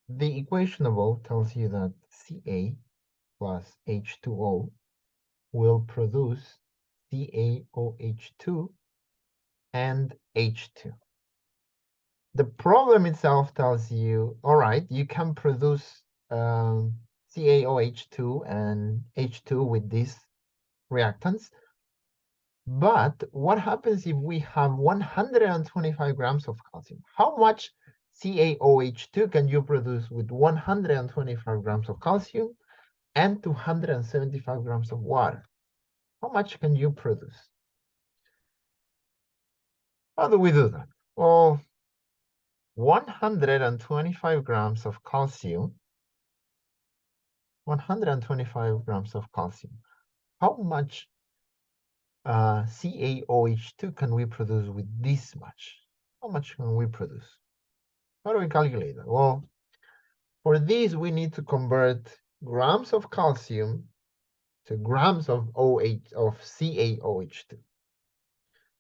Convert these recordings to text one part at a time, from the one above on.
The equation above tells you that Ca plus H2O will produce CaOH2 and H2. The problem itself tells you, all right, you can produce CaOH2 and H2 with these reactants, but what happens if we have 125 grams of calcium? How much CaOH2 can you produce with 125 grams of calcium and 275 grams of water? How much can you produce? How do we do that? Well, 125 grams of calcium, 125 grams of calcium. How much CaOH2 can we produce with this much? How much can we produce? How do we calculate that? Well, for this, we need to convert grams of calcium to grams of CaOH2.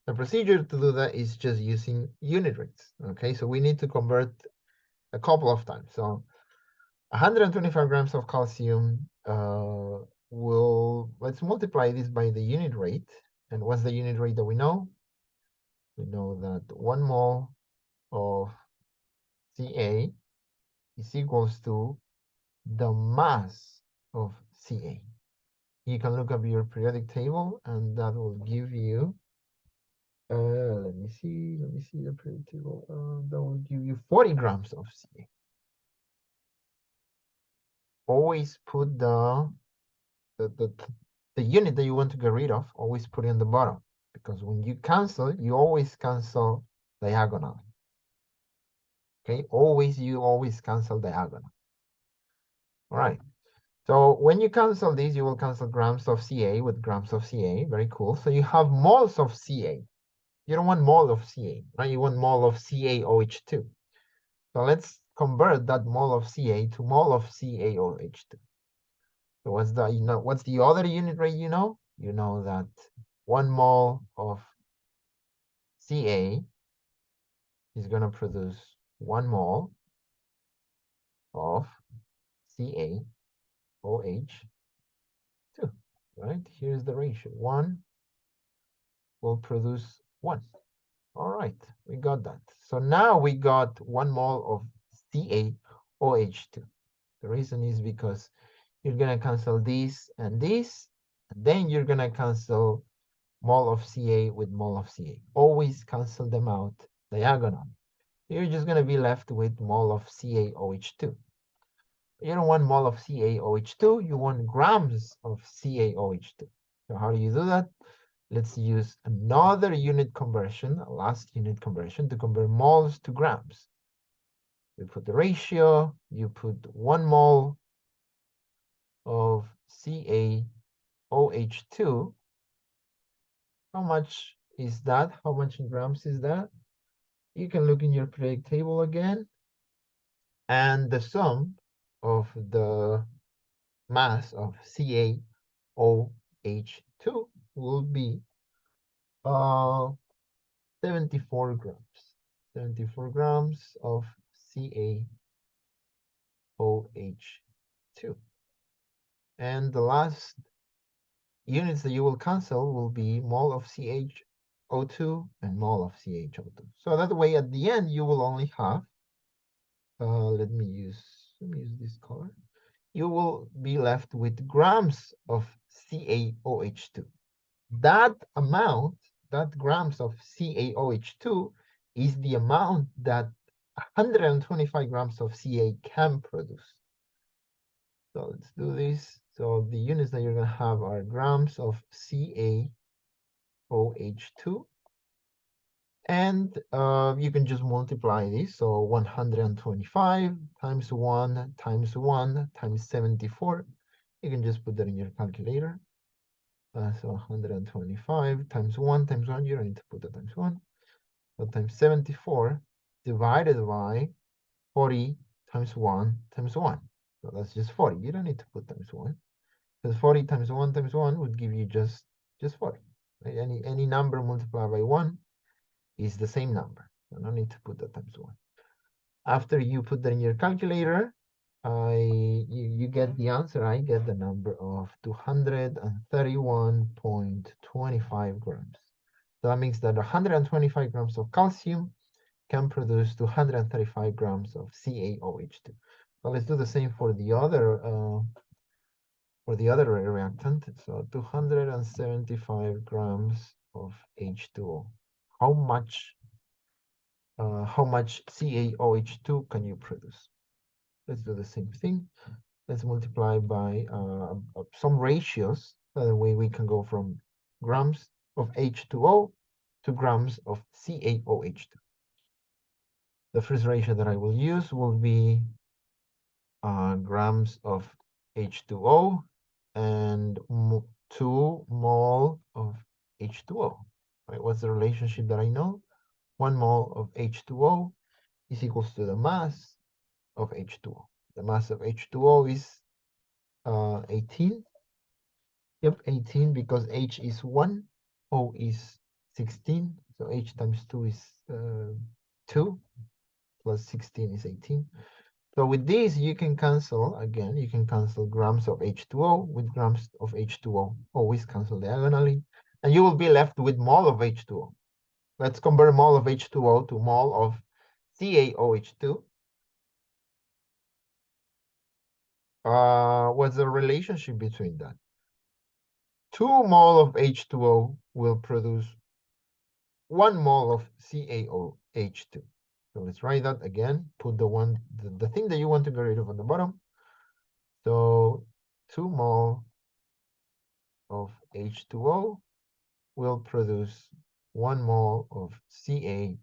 The procedure to do that is just using unit rates. Okay, so we need to convert a couple of times. So 125 grams of calcium let's multiply this by the unit rate. And what's the unit rate that we know? We know that 1 mole of Ca is equals to the mass of Ca. You can look up your periodic table and that will give you, let me see the periodic table. That will give you 40 grams of Ca. Always put the unit that you want to get rid of, always put it in the bottom, because when you cancel, you always cancel diagonally. Okay, you always cancel diagonal. All right. So when you cancel these, you will cancel grams of Ca with grams of Ca. Very cool. So you have moles of Ca. You don't want mole of Ca, right? You want mole of CaOH2. So let's convert that mole of Ca to mole of CaOH2. So what's the other unit rate you know? You know that 1 mole of Ca is going to produce 1 mole of CaOH2, right? Here's the ratio. 1 will produce 1. All right, we got that. So now we got 1 mole of CaOH2. The reason is because you're going to cancel this, and then you're going to cancel mole of Ca with mole of Ca. Always cancel them out diagonally. You're just going to be left with mole of CaOH2. You don't want mole of CaOH2, you want grams of CaOH2. So how do you do that? Let's use another unit conversion, a last unit conversion, to convert moles to grams. We put the ratio, you put 1 mole of CaOH2. How much is that? How much in grams is that? You can look in your periodic table again. And the sum of the mass of CaOH2 will be 74 grams. 74 grams of CaOH2. And the last units that you will cancel will be mole of CaO2 and mole of CaO2. So that way at the end you will only have, let me use this color. You will be left with grams of CaOH2. That amount, that grams of CaOH2 is the amount that 125 grams of Ca can produce. So let's do this. So the units that you're going to have are grams of CaOH2. And you can just multiply this. So 125 times 1 times 1 times 74. You can just put that in your calculator. So 125 times 1 times 1. You don't need to put that times 1. So times 74 divided by 40 times 1 times 1. So that's just 40. You don't need to put times 1. Because 40 times 1 would give you just 40. Right? Any number multiplied by 1 is the same number. So no need to put that times 1. After you put that in your calculator, you get the answer. I get the number of 231.25 grams. So that means that 125 grams of calcium can produce 235 grams of CaOH2. So let's do the same for the other reactant. So 275 grams of H2O. How much CaOH2 can you produce? Let's do the same thing. Let's multiply by some ratios. That way we can go from grams of H2O to grams of CaOH2. The first ratio that I will use will be grams of H2O and 2 mole of H2O. Right? What's the relationship that I know? 1 mole of H2O is equals to the mass of H2O. The mass of H2O is 18. Yep, 18 because H is 1, O is 16. So H times 2 is 2 plus 16 is 18. So with this, you can cancel, again, you can cancel grams of H2O with grams of H2O. Always cancel diagonally. And you will be left with mole of H2O. Let's convert mole of H2O to mole of CaOH2. What's the relationship between that? 2 mole of H2O will produce 1 mole of CaOH2. So let's write that again. Put the thing that you want to get rid of on the bottom. So 2 mole of H2O will produce 1 mole of CaOH2.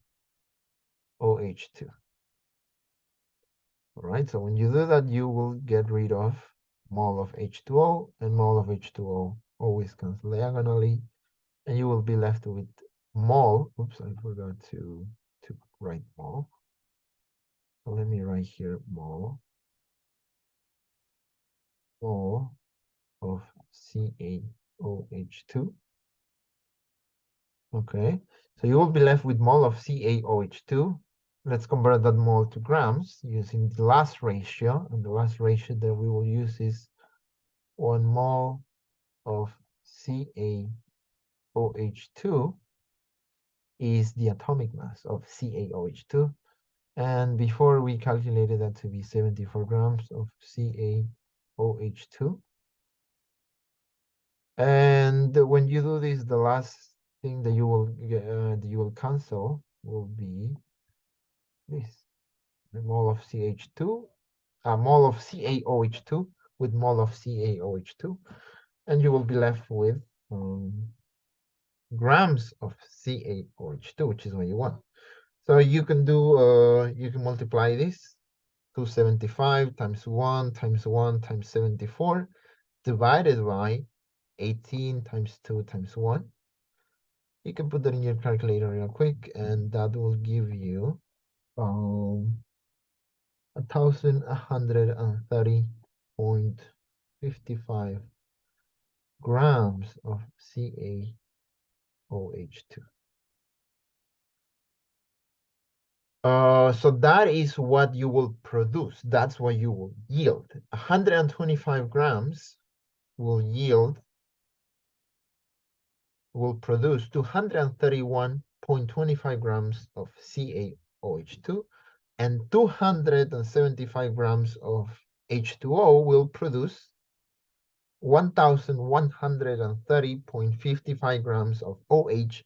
All right, so when you do that, you will get rid of mole of H2O, and mole of H2O always cancel diagonally, and you will be left with mole. Oops, I forgot to write mole. So let me write here mole of CaOH2. Okay, so you will be left with mole of CaOH2. Let's convert that mole to grams using the last ratio. And the last ratio that we will use is 1 mole of CaOH2 is the atomic mass of CaOH2. And before we calculated that to be 74 grams of CaOH2. And when you do this, the last thing that you will cancel will be this, the mole of CH2, mole of CaOH2 with mole of CaOH2, and you will be left with grams of CaOH2, which is what you want. So you can do, you can multiply this, 275 times 1 times 1 times 74 divided by 18 times 2 times 1. You can put that in your calculator real quick, and that will give you 1,130.55 grams of CaOH2. So that is what you will produce. That's what you will yield. 125 grams will produce 231.25 grams of CaOH2, and 275 grams of H2O will produce 1,130.55 grams of OH2.